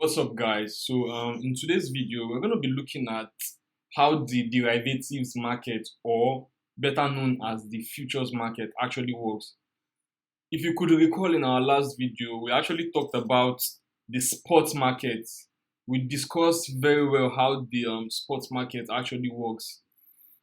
What's up, guys? In today's video, we're going to be looking at how the derivatives market, or better known as the futures market, actually works. If you could recall, in our last video, we actually talked about the spot market. We discussed very well how the spot market actually works.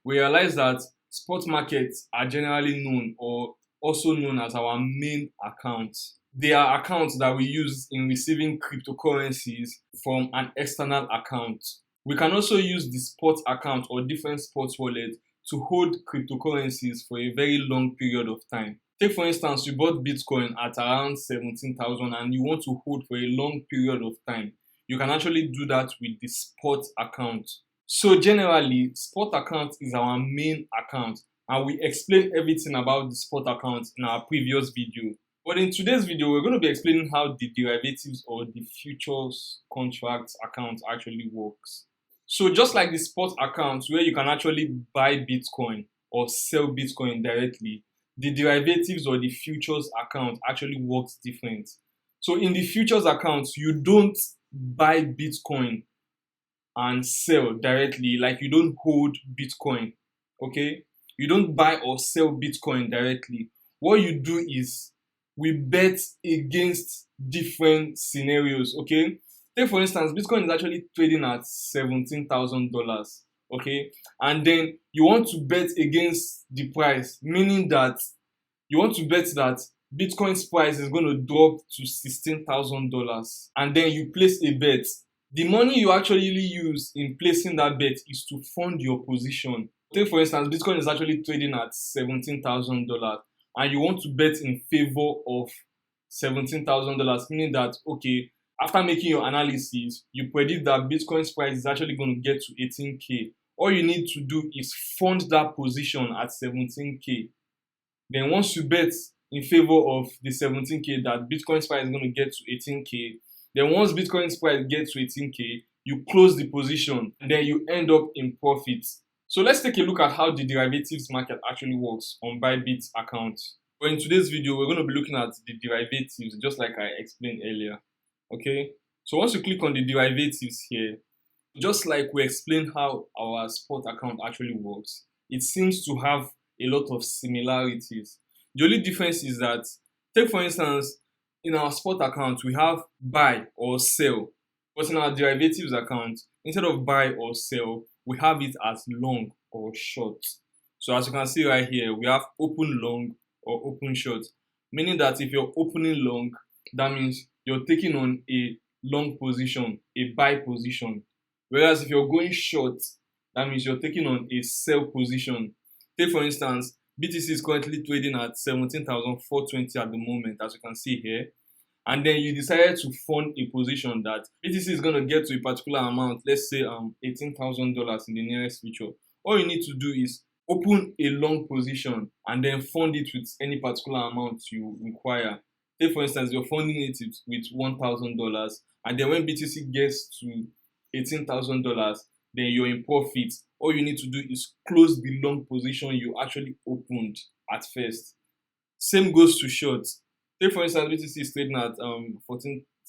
We realized that spot markets are generally known, or also known as, our main accounts. They are accounts that we use in receiving cryptocurrencies from an external account. We can also use the spot account or different spot wallets to hold cryptocurrencies for a very long period of time. Take for instance, you bought Bitcoin at around 17,000 and you want to hold for a long period of time. You can actually do that with the spot account. So generally, spot account is our main account, and we explained everything about the spot account in our previous video. But in today's video, we're going to be explaining how the derivatives or the futures contracts account actually works. So just like the spot account where you can actually buy Bitcoin or sell Bitcoin directly, the derivatives or the futures account actually works different. So in the futures account, you don't buy Bitcoin and sell directly, like you don't hold Bitcoin, okay? You don't buy or sell Bitcoin directly. What you do is we bet against different scenarios, okay? Take for instance, Bitcoin is actually trading at $17,000, okay? And then you want to bet against the price, meaning that you want to bet that Bitcoin's price is going to drop to $16,000, and then you place a bet. The money you actually use in placing that bet is to fund your position. Take for instance, Bitcoin is actually trading at $17,000 and you want to bet in favor of $17,000, meaning that, okay, after making your analysis, you predict that Bitcoin's price is actually going to get to 18K. All you need to do is fund that position at 17K. Then once you bet in favor of the 17K that Bitcoin's price is going to get to 18K, then once Bitcoin's price gets to 18K, you close the position and then you end up in profit. So let's take a look at how the derivatives market actually works on Bybit's account. But in today's video, we're going to be looking at the derivatives just like I explained earlier. Okay, so once you click on the derivatives here, just like we explained how our spot account actually works, it seems to have a lot of similarities. The only difference is that, take for instance, in our spot account, we have buy or sell. But in our derivatives account, instead of buy or sell, we have it as long or short. So as you can see right here, we have open long or open short, meaning that if you're opening long, that means you're taking on a long position, a buy position. Whereas if you're going short, that means you're taking on a sell position. Take for instance, BTC is currently trading at 17,420 at the moment, as you can see here. And then you decided to fund a position that BTC is going to get to a particular amount, let's say $18,000 in the nearest future. All you need to do is open a long position and then fund it with any particular amount you require. Say for instance, you're funding it with $1,000, and then when BTC gets to $18,000, then you're in profit. All you need to do is close the long position you actually opened at first. Same goes to short. Say for instance, BTC is trading at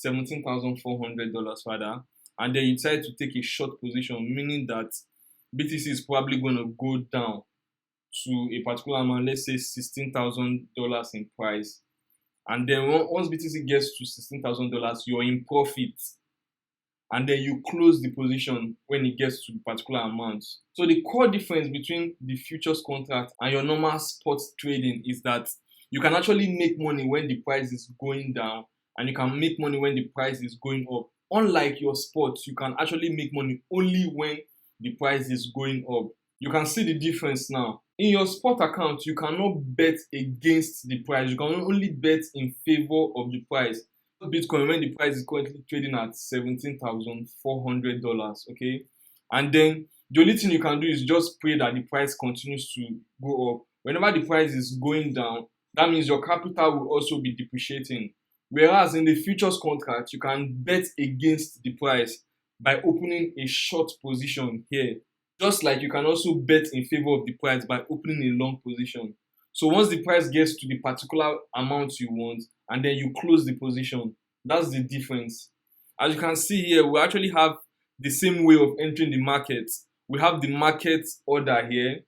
$17,400 rather, and then you decide to take a short position, meaning that BTC is probably going to go down to a particular amount, let's say $16,000 in price. And then once BTC gets to $16,000, you're in profit. And then you close the position when it gets to the particular amount. So the core difference between the futures contract and your normal spot trading is that you can actually make money when the price is going down, and you can make money when the price is going up. Unlike your spot, you can actually make money only when the price is going up. You can see the difference now. In your spot account, you cannot bet against the price. You can only bet in favor of the price. Bitcoin, when the price is currently trading at $17,400, okay? And then the only thing you can do is just pray that the price continues to go up. Whenever the price is going down, that means your capital will also be depreciating. Whereas in the futures contract, you can bet against the price by opening a short position here. Just like you can also bet in favor of the price by opening a long position. So once the price gets to the particular amount you want, and then you close the position, that's the difference. As you can see here, we actually have the same way of entering the market. We have the market order here.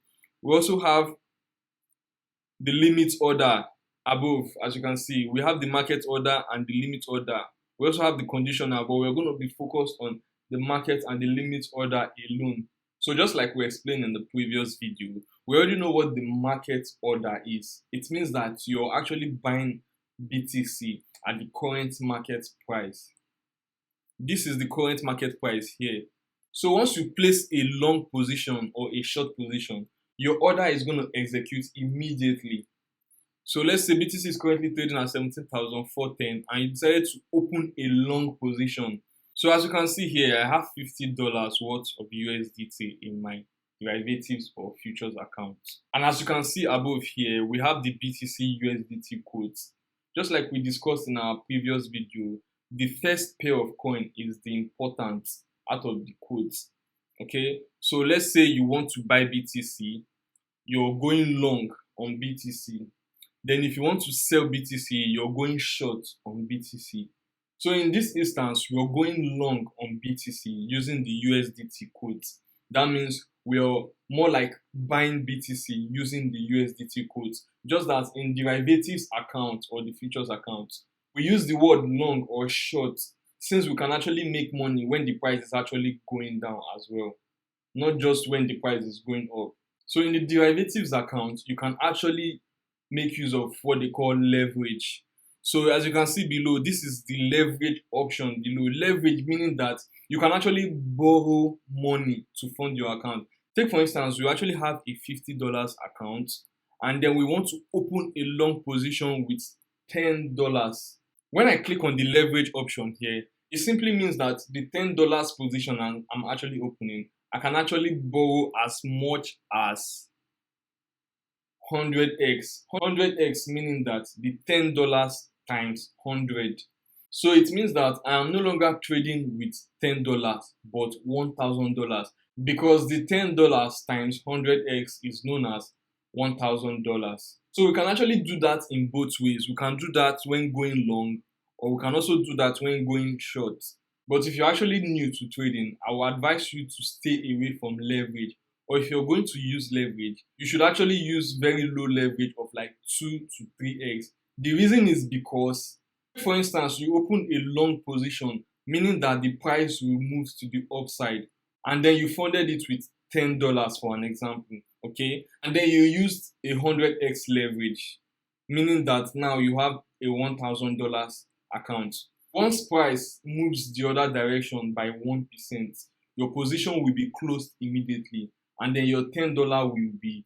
We also have the limit order above. As you can see, we have the market order and the limit order. We also have the conditional, but we're going to be focused on the market and the limit order alone. So just like we explained in the previous video, we already know what the market order is. It means that you're actually buying BTC at the current market price. This is the current market price here. So once you place a long position or a short position, your order is going to execute immediately. So let's say BTC is currently trading at 17,410 and you decided to open a long position. So as you can see here, I have $50 worth of USDT in my derivatives or futures account. And as you can see above here, we have the BTC USDT quotes. Just like we discussed in our previous video, the first pair of coin is the important out of the quotes. Okay, so let's say you want to buy BTC, you're going long on BTC. Then if you want to sell BTC, you're going short on BTC. So in this instance, we're going long on BTC using the USDT quotes. That means we're more like buying BTC using the USDT quotes. Just that in derivatives account or the futures account, we use the word long or short since we can actually make money when the price is actually going down as well, not just when the price is going up. So in the derivatives account, you can actually make use of what they call leverage. So as you can see below, this is the leverage option below. Leverage meaning that you can actually borrow money to fund your account. Take for instance, we actually have a $50 account and then we want to open a long position with $10. When I click on the leverage option here, it simply means that the $10 position I'm actually opening, I can actually borrow as much as 100x. 100x meaning that the $10 times 100. So it means that I am no longer trading with $10 but $1,000 because the $10 times 100x is known as $1,000. So we can actually do that in both ways. We can do that when going long or we can also do that when going short. But if you're actually new to trading, I will advise you to stay away from leverage. Or if you're going to use leverage, you should actually use very low leverage of like 2 to 3x. The reason is because, for instance, you open a long position, meaning that the price will move to the upside, and then you funded it with $10 for an example, okay? And then you used a 100x leverage, meaning that now you have a $1,000 account. Once price moves the other direction by 1%, your position will be closed immediately and then your $10 will be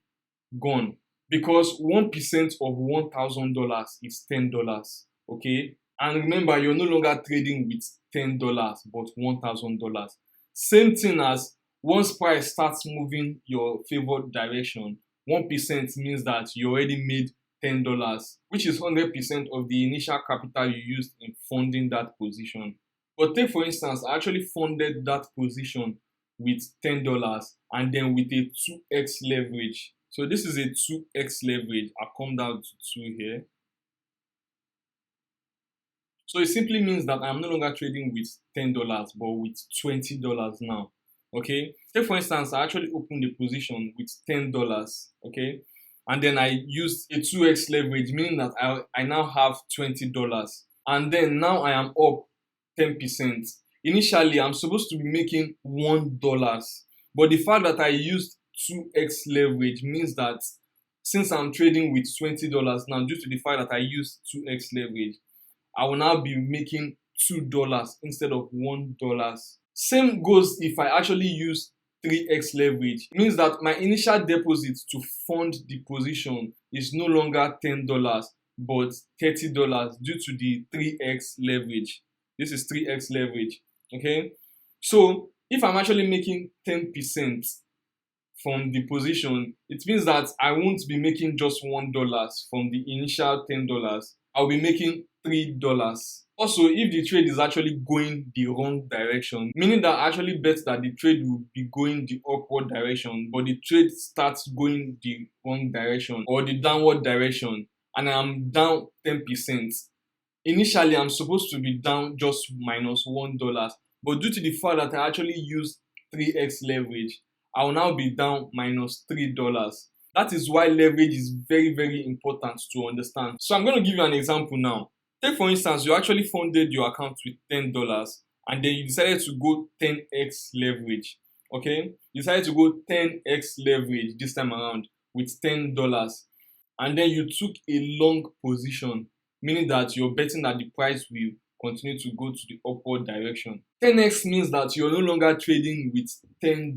gone because 1% of $1,000 is $10, okay? And remember, you're no longer trading with $10 but $1,000. Same thing as once price starts moving your favored direction, 1% means that you already made $10, which is 100% of the initial capital you used in funding that position. But take for instance, I actually funded that position with $10 and then with a 2x leverage. So this is a 2x leverage. I'll come down to 2 here. So it simply means that I'm no longer trading with $10 but with $20 now. Okay, take for instance, I actually opened the position with $10, okay, and then I used a 2x leverage, meaning that I now have $20, and then now I am up 10%. Initially, I'm supposed to be making $1, but the fact that I used 2x leverage means that since I'm trading with $20 now, due to the fact that I used 2x leverage, I will now be making $2 instead of $1. Same goes if I actually use 3x leverage. It means that my initial deposit to fund the position is no longer $10 but $30 due to the 3x leverage. This is 3x leverage, okay? So if I'm actually making 10% from the position, it means that I won't be making just $1 from the initial $10. I'll be making $3. Also, if the trade is actually going the wrong direction, meaning that I actually bet that the trade will be going the upward direction, but the trade starts going the wrong direction or the downward direction, and I'm down 10%, initially I'm supposed to be down just -$1, but due to the fact that I actually used 3x leverage, I will now be down -$3. That is why leverage is very, very important to understand. So I'm going to give you an example now. Take for instance, you actually funded your account with $10 and then you decided to go 10x leverage. Okay, you decided to go 10x leverage this time around with $10, and then you took a long position, meaning that you're betting that the price will continue to go to the upward direction. 10x means that you're no longer trading with $10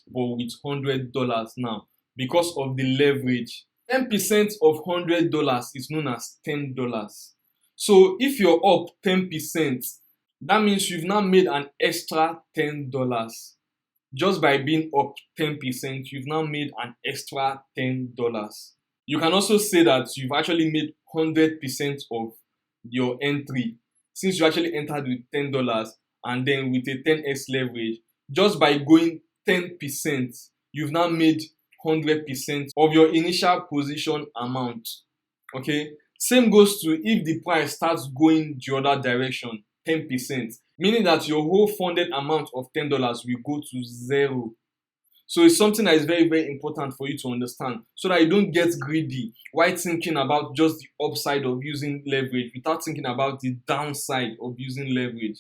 but with $100 now because of the leverage. 10% of $100 is known as $10. So if you're up 10%, that means you've now made an extra $10. Just by being up 10%, you've now made an extra $10. You can also say that you've actually made 100% of your entry, since you actually entered with $10 and then with a 10x leverage. Just by going 10%, you've now made 100% of your initial position amount. Okay, same goes to if the price starts going the other direction, 10%, meaning that your whole funded amount of $10 will go to zero. So it's something that is very, very important for you to understand so that you don't get greedy while thinking about just the upside of using leverage without thinking about the downside of using leverage.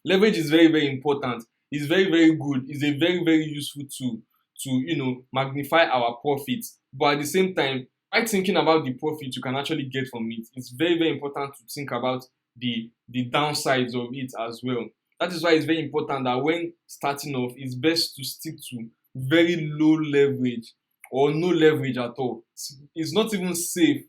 Leverage is very, very important. It's very, very good. It's a very, very useful tool to magnify our profits. But at the same time, by thinking about the profit you can actually get from it, it's very, very important to think about the downsides of it as well. That is why it's very important that when starting off, it's best to stick to very low leverage or no leverage at all. It's not even safe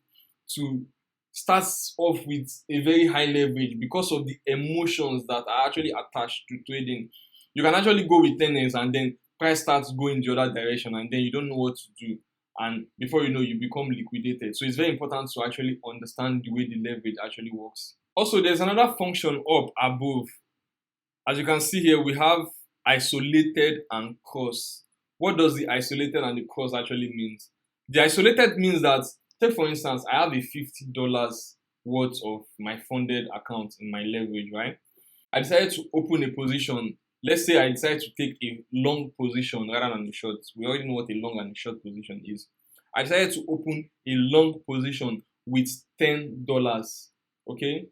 to start off with a very high leverage because of the emotions that are actually attached to trading. You can actually go with 10x and then price starts going the other direction and then you don't know what to do, and before you know, you become liquidated. So it's very important to actually understand the way the leverage actually works. Also, there's another function up above. As you can see here, we have isolated and cross. What does the isolated and the cross actually means? The isolated means that, take for instance, I have a $50 worth of my funded account in my leverage, right? I decided to open a position. Let's say I decided to take a long position rather than a short. We already know what a long and a short position is. I decided to open a long position with $10. Okay?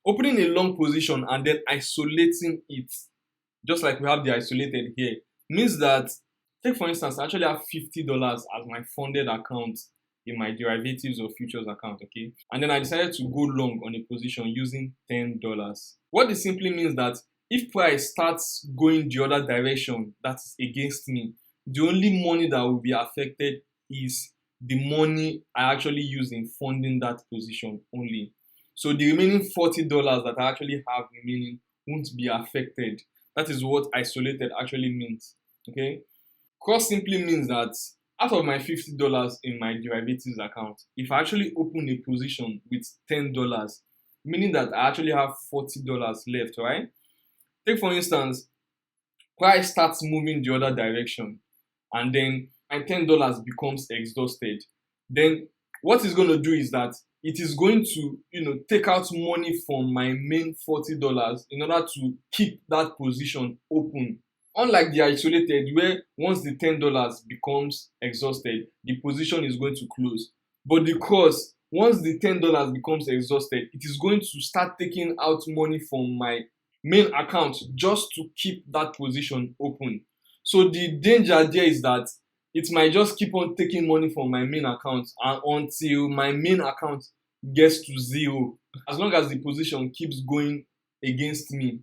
Opening a long position and then isolating it, just like we have the isolated here, means that, take for instance, I actually have $50 as my funded account in my derivatives or futures account, okay? And then I decided to go long on a position using $10. What this simply means that if price starts going the other direction that is against me, the only money that will be affected is the money I actually use in funding that position only. So the remaining $40 that I actually have remaining won't be affected. That is what isolated actually means. Okay? Cross simply means that out of my $50 in my derivatives account, if I actually open a position with $10, meaning that I actually have $40 left, right? Take for instance, price starts moving the other direction and then my $10 becomes exhausted. Then what it's going to do is that it is going to, take out money from my main $40 in order to keep that position open. Unlike the isolated, where once the $10 becomes exhausted, the position is going to close. But the cross, once the $10 becomes exhausted, it is going to start taking out money from my main account just to keep that position open. So the danger there is that it might just keep on taking money from my main account until my main account gets to zero. As long as the position keeps going against me,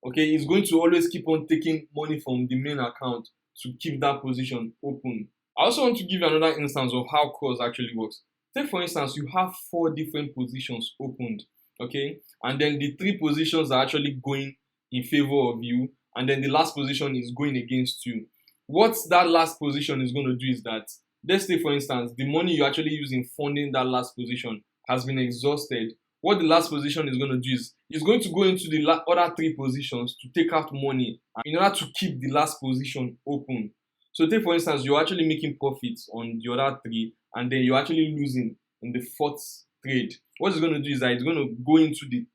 okay, it's going to always keep on taking money from the main account to keep that position open. I also want to give you another instance of how cross actually works. Take for instance, you have 4 different positions opened, okay, and then the 3 positions are actually going in favor of you, and then the last position is going against you. What that last position is going to do is that, let's say for instance, the money you actually use in funding that last position has been exhausted. What the last position is going to do is it's going to go into the other 3 positions to take out money in order to keep the last position open. So take for instance, you're actually making profits on the other 3 and then you're actually losing in the 4th trade. What it's going to do is that it's going to go into the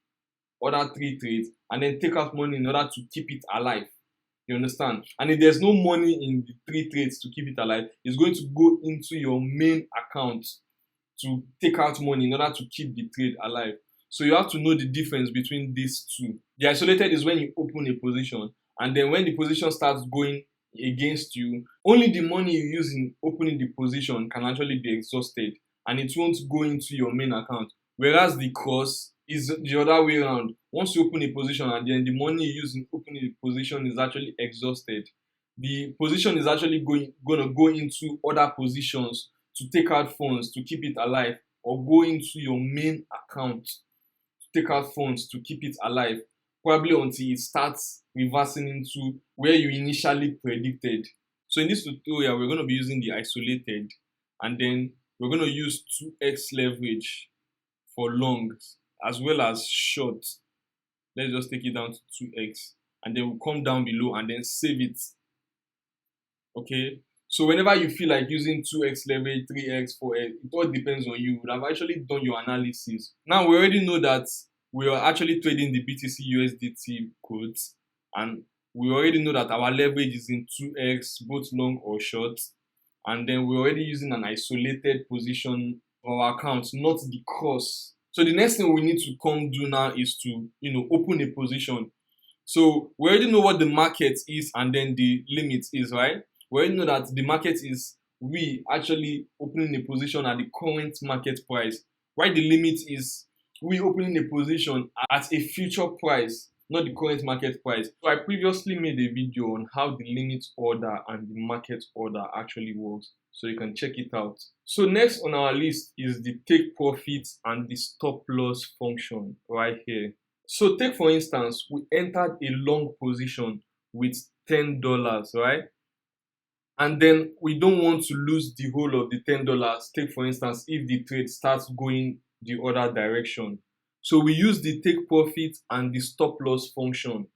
other 3 trades and then take out money in order to keep it alive. You understand? And if there's no money in the 3 trades to keep it alive, it's going to go into your main account to take out money in order to keep the trade alive. So you have to know the difference between these two. The isolated is when you open a position, and then when the position starts going against you, only the money you use in opening the position can actually be exhausted, and it won't go into your main account. Whereas the cross is the other way around. Once you open a position and then the money you use in opening the position is actually exhausted, the position is actually going to go into other positions to take out funds to keep it alive, or go into your main account to take out funds to keep it alive, probably until it starts reversing into where you initially predicted. So in this tutorial, we're going to be using the isolated, and then we're going to use 2x leverage for longs as well as short. Let's just take it down to 2x, and then we'll come down below and then save it. Okay, so whenever you feel like using 2x leverage, 3x, 4x, it all depends on you. You would have actually done your analysis. Now we already know that we are actually trading the BTC USDT codes, and we already know that our leverage is in 2x, both long or short, and then we're already using an isolated position for our account, not the cross. So the next thing we need to come do now is to, open a position. So we already know what the market is and then the limit is, right? We already know that the market is we actually opening a position at the current market price, while the limit is we opening a position at a future price, not the current market price. So I previously made a video on how the limit order and the market order actually works, so you can check it out. So next on our list is the take profits and the stop loss function right here. So take for instance, we entered a long position with $10, right? And then we don't want to lose the whole of the $10. Take for instance, if the trade starts going the other direction. So we use the take profit and the stop loss function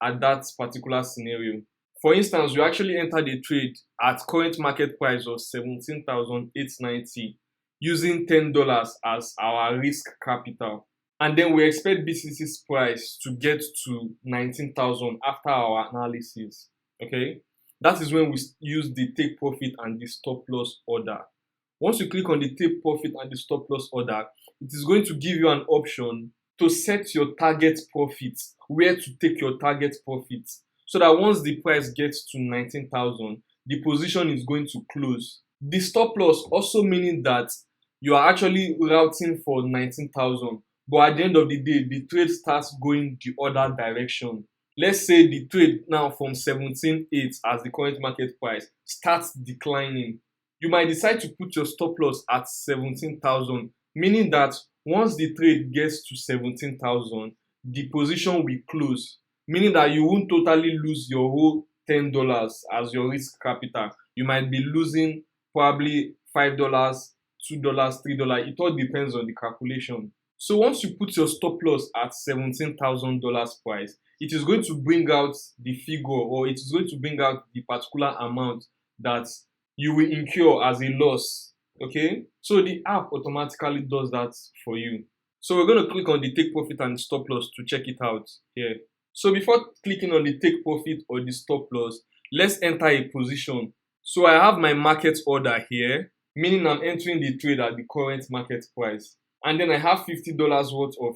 at that particular scenario. For instance, we actually entered a trade at current market price of 17,890 using $10 as our risk capital. And then we expect BTC's price to get to 19,000 after our analysis. Okay, that is when we use the take profit and the stop loss order. Once you click on the take profit and the stop loss order, it is going to give you an option to set your target profits, where to take your target profits, so that once the price gets to 19,000, the position is going to close. The stop loss also meaning that you are actually routing for 19,000, but at the end of the day, the trade starts going the other direction. Let's say the trade now from 17.8 as the current market price starts declining. You might decide to put your stop loss at 17,000, meaning that once the trade gets to 17,000, the position will close, meaning that you won't totally lose your whole $10 as your risk capital. You might be losing probably $5, $2, $3. It all depends on the calculation. So once you put your stop loss at $17,000 price, it is going to bring out the figure, or it is going to bring out the particular amount that you will incur as a loss. Okay, so the app automatically does that for you. So we're going to click on the take profit and stop loss to check it out here. So before clicking on the take profit or the stop loss, let's enter a position. So I have my market order here, meaning I'm entering the trade at the current market price. And then I have $50 worth of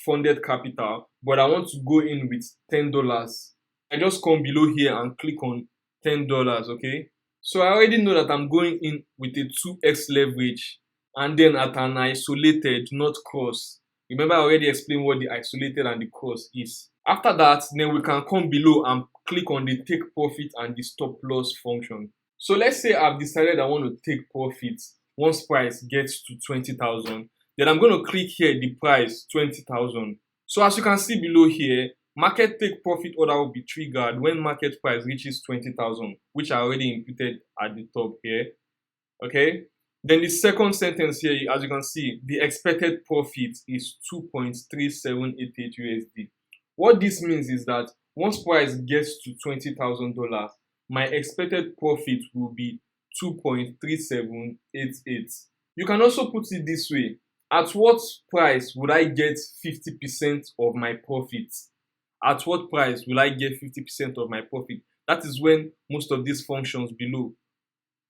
funded capital, but I want to go in with $10. I just come below here and click on $10, okay? So I already know that I'm going in with a 2x leverage and then at an isolated, not cross. Remember, I already explained what the isolated and the cross is. After that, then we can come below and click on the take profit and the stop loss function. So let's say I've decided I want to take profits once price gets to 20,000. Then I'm going to click here the price 20,000. So as you can see below here, market take profit order will be triggered when market price reaches 20,000, which I already imputed at the top here. Okay. Then the second sentence here, as you can see, the expected profit is 2.3788 USD. What this means is that once price gets to $20,000, my expected profit will be 2.3788. You can also put it this way. At what price would I get 50% of my profit? At what price will I get 50% of my profit? That is when most of these functions below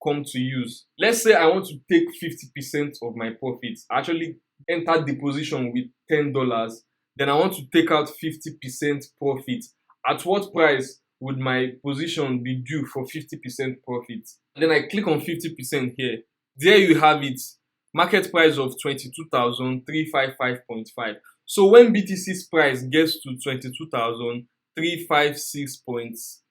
come to use. Let's say I want to take 50% of my profits. I actually entered the position with $10. Then I want to take out 50% profit. At what price would my position be due for 50% profit? Then I click on 50% here. There you have it. Market price of 22,355.5. So when BTC's price gets to 22,356 points,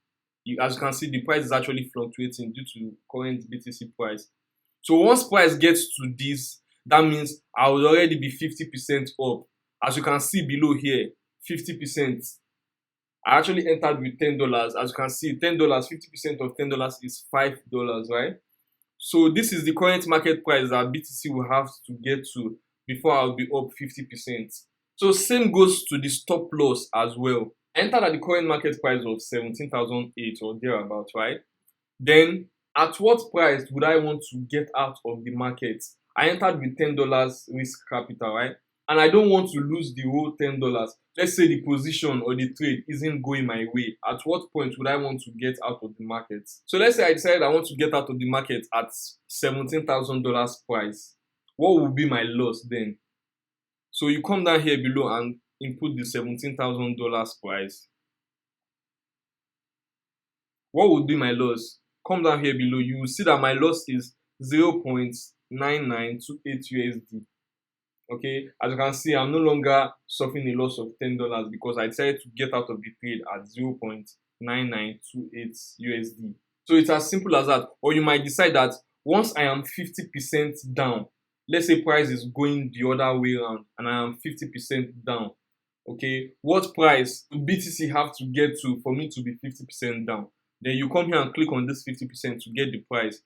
as you can see, the price is actually fluctuating due to current BTC price. So once price gets to this, that means I would already be 50% up. As you can see below here, 50%. I actually entered with $10. As you can see, $10, 50% of $10 is $5, right? So this is the current market price that BTC will have to get to before I'll be up 50%. So same goes to the stop loss as well. I entered at the current market price of 17,008 or thereabouts, right? Then at what price would I want to get out of the market? I entered with $10 risk capital, right? And I don't want to lose the whole $10. Let's say the position or the trade isn't going my way. At what point would I want to get out of the market? So let's say I decided I want to get out of the market at $17,000 price. What would be my loss then? So you come down here below and input the $17,000 price. What would be my loss? Come down here below. You will see that my loss is 0.9928 USD. Okay, as you can see, I'm no longer suffering a loss of $10 because I decided to get out of the trade at 0.9928 USD. So it's as simple as that. Or you might decide that once I am 50% down, let's say price is going the other way around and I am 50% down. Okay, what price would BTC have to get to for me to be 50% down? Then you come here and click on this 50% to get the price.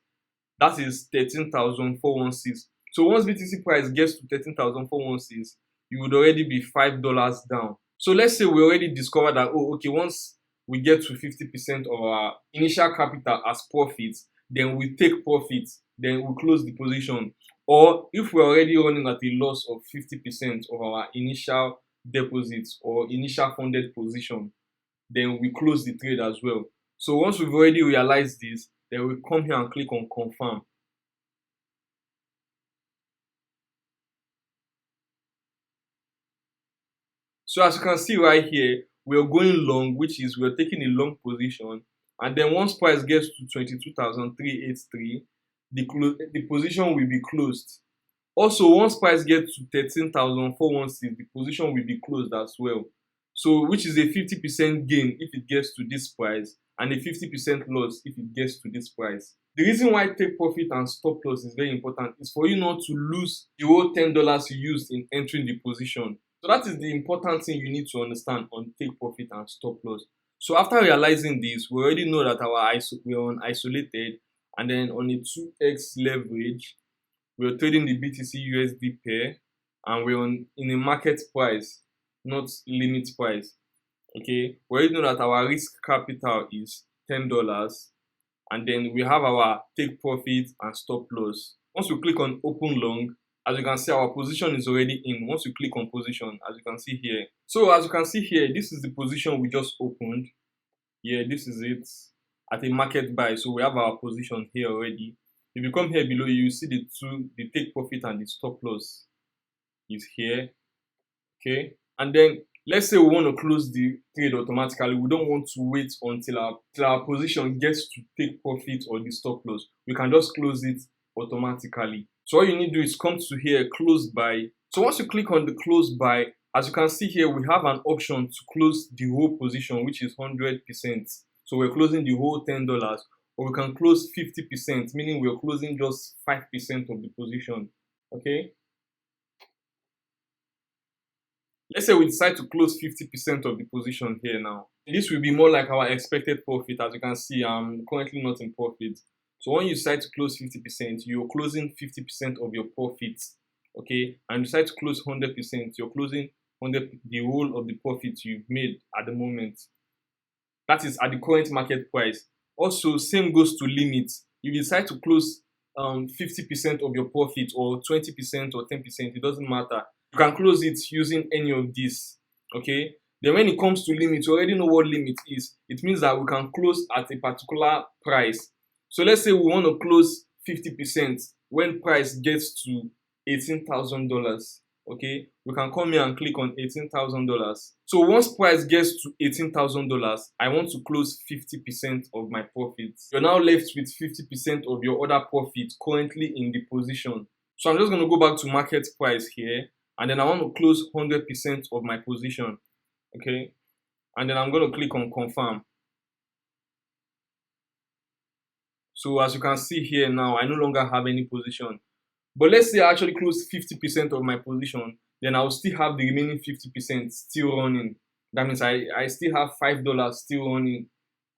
That is 13,416. So once BTC price gets to 13,416, you would already be $5 down. So let's say we already discovered that, oh, okay, once we get to 50% of our initial capital as profits, then we take profits, then we close the position. Or if we're already running at a loss of 50% of our initial deposits or initial funded position, then we close the trade as well. So once we've already realized this, then we come here and click on confirm. So as you can see right here, we're going long, which is we're taking a long position. And then once price gets to 22,383, the position will be closed. Also, once price gets to 13,416, the position will be closed as well. So which is a 50% gain if it gets to this price and a 50% loss if it gets to this price. The reason why take profit and stop loss is very important is for you not to lose the whole $10 you used in entering the position. So that is the important thing you need to understand on take profit and stop loss. So after realizing this, we already know that we're on isolated and then on a 2x leverage, we're trading the BTC USD pair and we're in a market price, not limit price. Okay, we already know that our risk capital is $10 and then we have our take profit and stop loss. Once we click on open long, as you can see, our position is already in. Once you click on position, as you can see here. So as you can see here, this is the position we just opened. Yeah, this is it at a market buy. So we have our position here already. If you come here below, you see the take profit and the stop loss is here. Okay, and then let's say we want to close the trade automatically. We don't want to wait until our position gets to take profit or the stop loss. We can just close it automatically. So all you need to do is come to here, close by. So once you click on the close by, as you can see here, we have an option to close the whole position, which is 100%. So we're closing the whole $10, or we can close 50%, meaning we're closing just 5% of the position. Okay. Let's say we decide to close 50% of the position here now. This will be more like our expected profit. As you can see, I'm currently not in profit. So when you decide to close 50%, you're closing 50% of your profits, okay? And you decide to close 100%, you're closing the whole of the profit you've made at the moment. That is at the current market price. Also, same goes to limits. If you decide to close 50% of your profit, or 20% or 10%, it doesn't matter. You can close it using any of these. Okay, then when it comes to limit, you already know what limit is. It means that we can close at a particular price. So let's say we want to close 50% when price gets to $18,000. Okay, we can come here and click on $18,000. So once price gets to $18,000, I want to close 50% of my profits. You're now left with 50% of your other profit currently in the position. So I'm just going to go back to market price here, and then I want to close 100% of my position. Okay, and then I'm going to click on confirm. So as you can see here now, I no longer have any position. But let's say I actually close 50% of my position, then I'll still have the remaining 50% still running. That means I still have $5 still running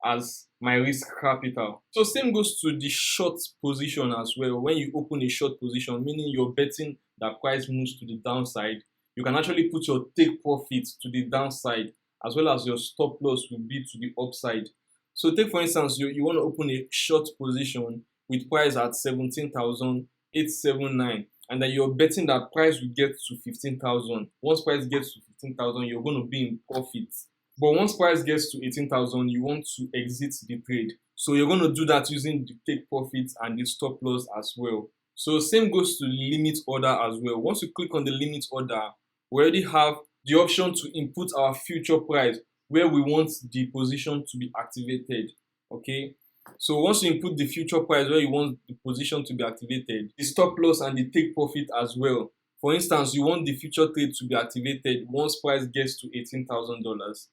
as my risk capital. So same goes to the short position as well. When you open a short position, meaning you're betting that price moves to the downside, you can actually put your take profit to the downside, as well as your stop loss will be to the upside. So take for instance, you want to open a short position with price at 17,879, and then you're betting that price will get to 15,000. Once price gets to 15,000, you're going to be in profit. But once price gets to 18,000, you want to exit the trade. So you're going to do that using the take profit and the stop loss as well. So same goes to the limit order as well. Once you click on the limit order, we already have the option to input our future price where we want the position to be activated. Okay, so once you input the future price where you want the position to be activated, the stop loss and the take profit as well. For instance, you want the future trade to be activated once price gets to $18,000,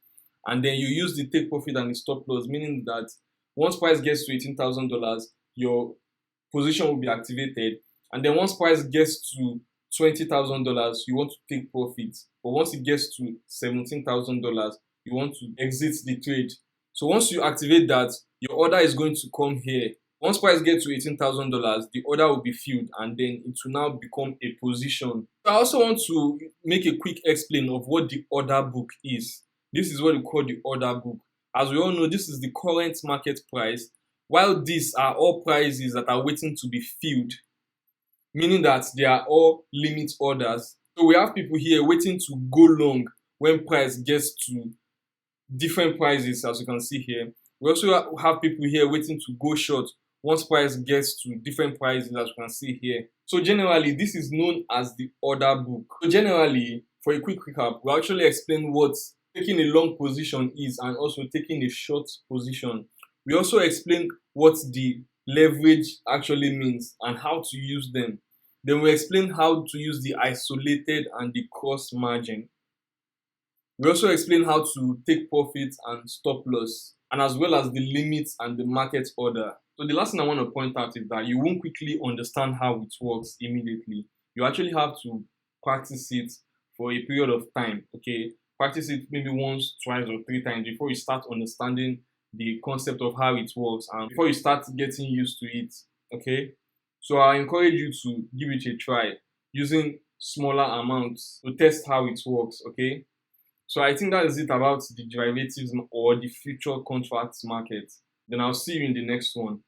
and then you use the take profit and the stop loss, meaning that once price gets to $18,000, your position will be activated, and then once price gets to $20,000, you want to take profit, but once it gets to $17,000, you want to exit the trade. So once you activate that, your order is going to come here. Once price gets to $18,000, the order will be filled, and then it will now become a position. I also want to make a quick explain of what the order book is. This is what we call the order book. As we all know, this is the current market price, while these are all prices that are waiting to be filled, meaning that they are all limit orders. So we have people here waiting to go long when price gets to different prices, as you can see here. We also have people here waiting to go short once price gets to different prices, as you can see here. So generally, this is known as the order book. So generally, for a quick recap, we'll actually explain what taking a long position is and also taking a short position. We also explain what the leverage actually means and how to use them. Then we explain how to use the isolated and the cross margin. We also explain how to take profits and stop loss, and as well as the limits and the market order. So the last thing I want to point out is that you won't quickly understand how it works immediately. You actually have to practice it for a period of time. Okay, practice it maybe once, twice, or three times before you start understanding the concept of how it works and before you start getting used to it. Okay, so I encourage you to give it a try using smaller amounts to test how it works. Okay, so I think that is it about the derivatives or the future contracts market. Then I'll see you in the next one.